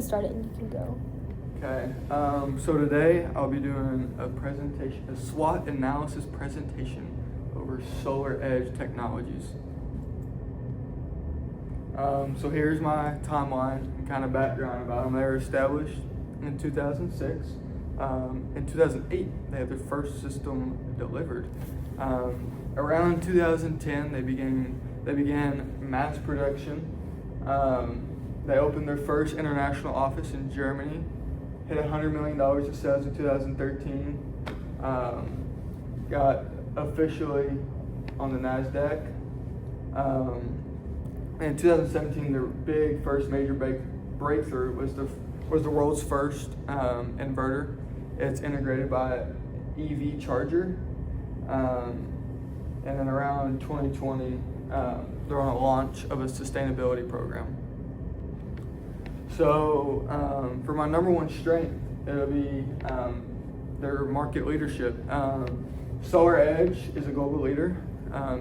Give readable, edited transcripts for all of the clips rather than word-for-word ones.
Start it and you can go. Okay, so today I'll be doing a presentation, a SWOT analysis presentation over solar edge technologies. So here's my timeline and kind of background about them. They were established in 2006. In 2008, they had their first system delivered. Around 2010, they began mass production. They opened their first international office in Germany, hit $100 million of sales in 2013, got officially on the NASDAQ. In 2017, their first major breakthrough was the world's first inverter. It's integrated by EV charger. And then around 2020, they're on a launch of a sustainability program. So for my number one strength, it'll be their market leadership. Solar Edge is a global leader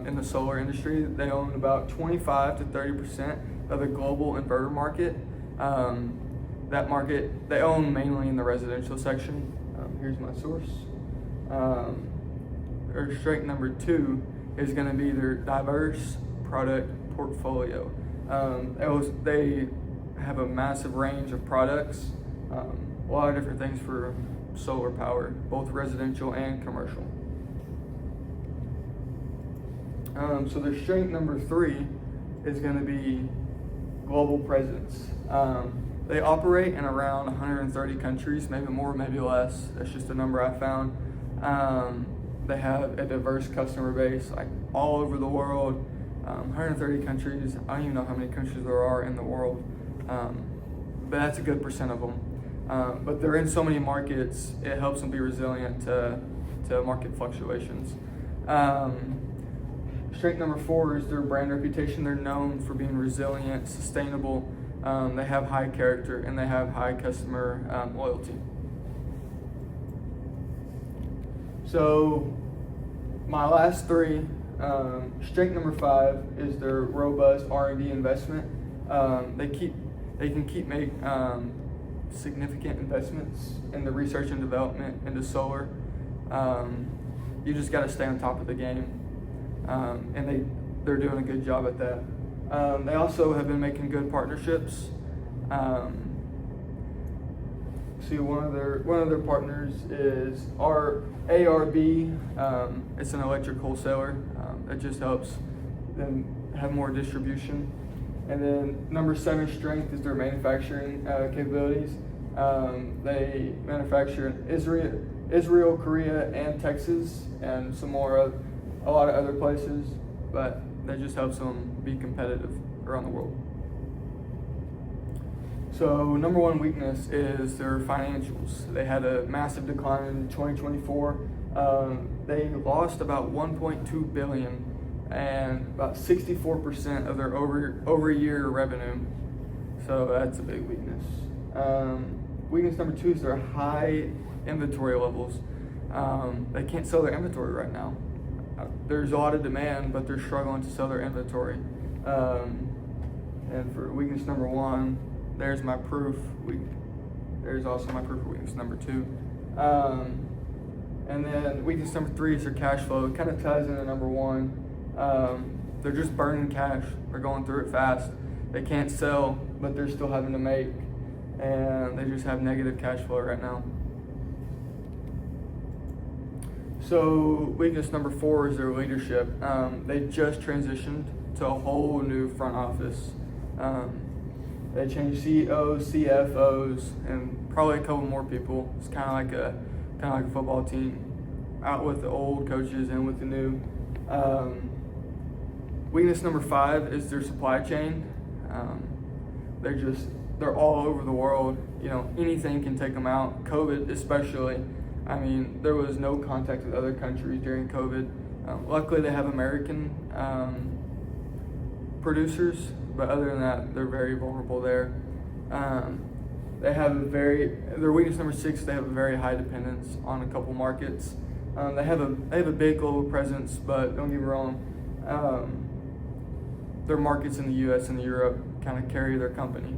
in the solar industry. They own about 25 to 30% of the global inverter market. That market, they own mainly in the residential section. Here's my source. Their strength number two is going to be their diverse product portfolio. They have a massive range of products, a lot of different things for solar power, both residential and commercial. So their strength number three is going to be global presence. They operate in around 130 countries, maybe more, maybe less. That's just a number I found. They have a diverse customer base, like all over the world. 130 countries. I don't even know how many countries there are in the world, but that's a good percent of them. But they're in so many markets, it helps them be resilient to market fluctuations. Strength number four is their brand reputation. They're known for being resilient, sustainable. They have high character and they have high customer loyalty. So my last three, strength number five is their robust R&D investment. They can keep making significant investments in the research and development into solar. You just got to stay on top of the game, and they're doing a good job at that. They also have been making good partnerships. See, one of their partners is ARB. It's an electric wholesaler that just helps them have more distribution. And then number seven strength is their manufacturing capabilities. They manufacture in Israel, Korea, and Texas, and a lot of other places. But that just helps them be competitive around the world. So number one weakness is their financials. They had a massive decline in 2024. They lost about 1.2 billion and about 64% of their over year revenue. So that's a big weakness. Weakness number two is their high inventory levels. They can't sell their inventory right now. There's a lot of demand, but they're struggling to sell their inventory. And for weakness number one, there's my proof. There's also my proof for weakness number two. And then weakness number three is their cash flow. It kind of ties into number one. They're just burning cash. They're going through it fast. They can't sell, but they're still having to make. And they just have negative cash flow right now. So weakness number four is their leadership. They just transitioned to a whole new front office. They changed CEOs, CFOs, and probably a couple more people. It's kind of like a football team, out with the old coaches and with the new. Weakness number five is their supply chain. They're all over the world. You know, anything can take them out. COVID especially. I mean, there was no contact with other countries during COVID. Luckily, they have American producers, but other than that, they're very vulnerable there. They have their weakness number six, they have a very high dependence on a couple markets. They have a big global presence, but don't get me wrong, their markets in the U.S. and Europe kind of carry their company.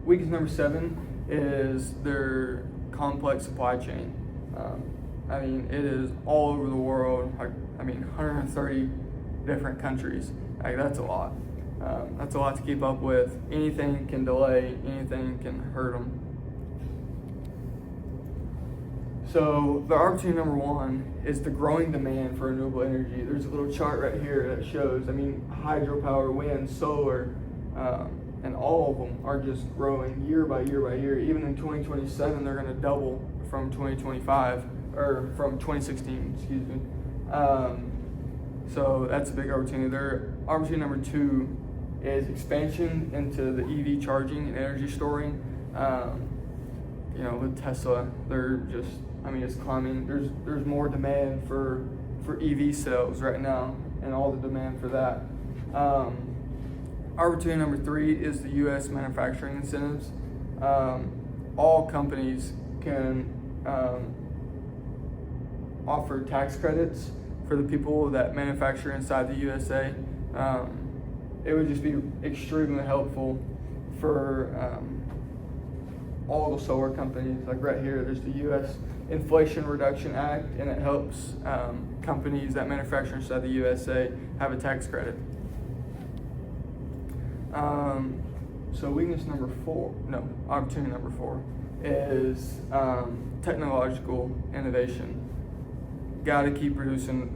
weakness number 7 is their complex supply chain. I mean, it is all over the world. 130 different countries. That's a lot. That's a lot to keep up with. Anything can delay, anything can hurt them. So the opportunity number 1 is the growing demand for renewable energy. There's a little chart right here that shows, hydropower, wind, solar, and all of them are just growing year by year by year. Even in 2027, they're going to double from 2025, or from 2016, excuse me. So that's a big opportunity. Their opportunity number 2 is expansion into the EV charging and energy storing. With Tesla, they're just, it's climbing. There's more demand for EV cells right now, and all the demand for that. Opportunity number 3 is the U.S. manufacturing incentives. All companies can offer tax credits for the people that manufacture inside the USA. It would just be extremely helpful for all the solar companies. Like right here, there's the U.S. Inflation Reduction Act, and it helps companies that manufacture inside the USA have a tax credit. Opportunity number 4 is technological innovation. Got to keep producing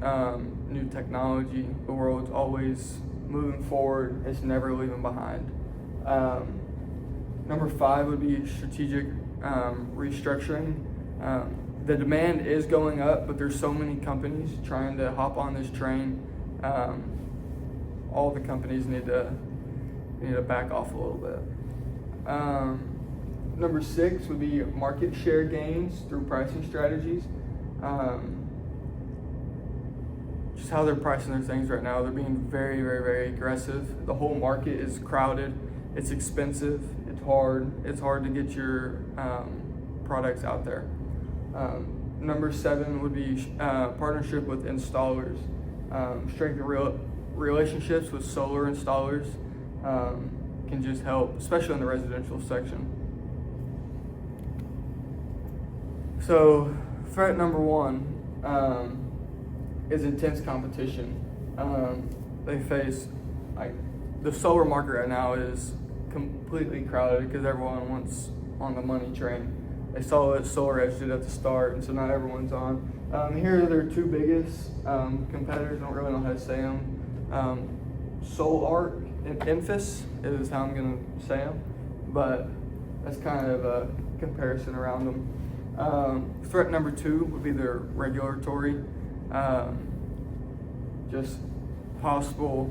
new technology. The world's always moving forward. It's never leaving behind. Number 5 would be strategic restructuring. The demand is going up, but there's so many companies trying to hop on this train. All the companies need to back off a little bit. Number 6 would be market share gains through pricing strategies. Just how they're pricing their things right now, they're being very, very, very aggressive. The whole market is crowded. It's expensive. It's hard to get your products out there. Number 7 would be partnership with installers. Strengthen relationships with solar installers can just help, especially in the residential section. So threat number 1 is intense competition. They face, the solar market right now is completely crowded because everyone wants on the money train. They saw what Solar Edge did at the start, and so not everyone's on. Here are their 2 biggest competitors. I don't really know how to say them. SolArc and Infus is how I'm going to say them, but that's kind of a comparison around them. Threat number 2 would be their regulatory. Just possible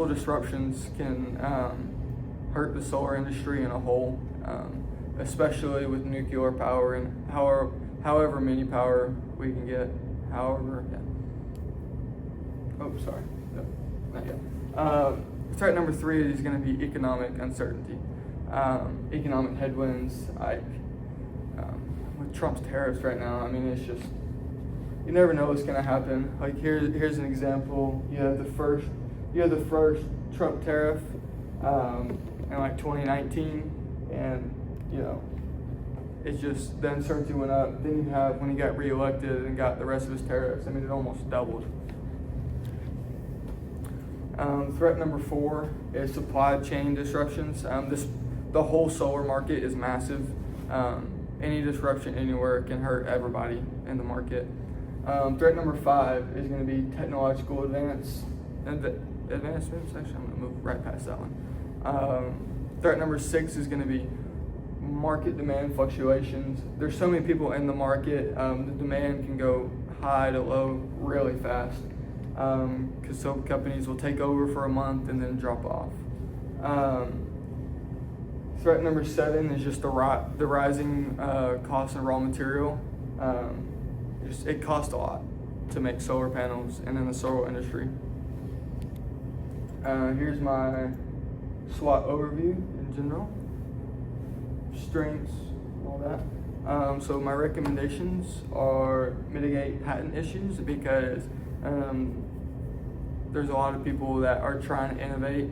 disruptions can hurt the solar industry in a whole, especially with nuclear power and however many power we can get. Not yet. Threat number 3 is going to be economic uncertainty. Economic headwinds, with Trump's tariffs right now. It's just, you never know what's going to happen. Like here's an example. You have the first Trump tariff in 2019, and it's just the uncertainty went up. Then you have when he got reelected and got the rest of his tariffs. It almost doubled. Threat number 4 is supply chain disruptions. The whole solar market is massive. Any disruption anywhere can hurt everybody in the market. Threat number 5 is going to be technological advancements. Actually, I'm going to move right past that one. Threat number 6 is going to be market demand fluctuations. There's so many people in the market. The demand can go high to low really fast because some companies will take over for a month and then drop off. Threat number 7 is just the rising cost of raw material. It costs a lot to make solar panels and in the solar industry. Here's my Swot overview in general. Strengths, all that. So my recommendations are mitigate patent issues because there's a lot of people that are trying to innovate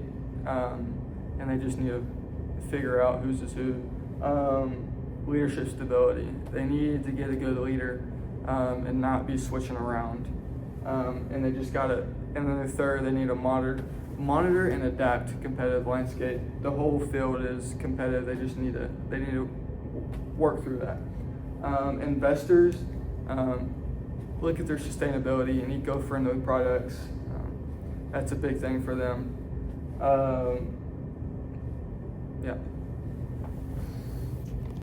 and they just need to figure out who's who. Leadership stability. They need to get a good leader and not be switching around. And they just gotta. And then the third, they need to monitor and adapt to competitive landscape. The whole field is competitive. They need to work through that. Investors, look at their sustainability and eco-friendly products. That's a big thing for them. Yeah.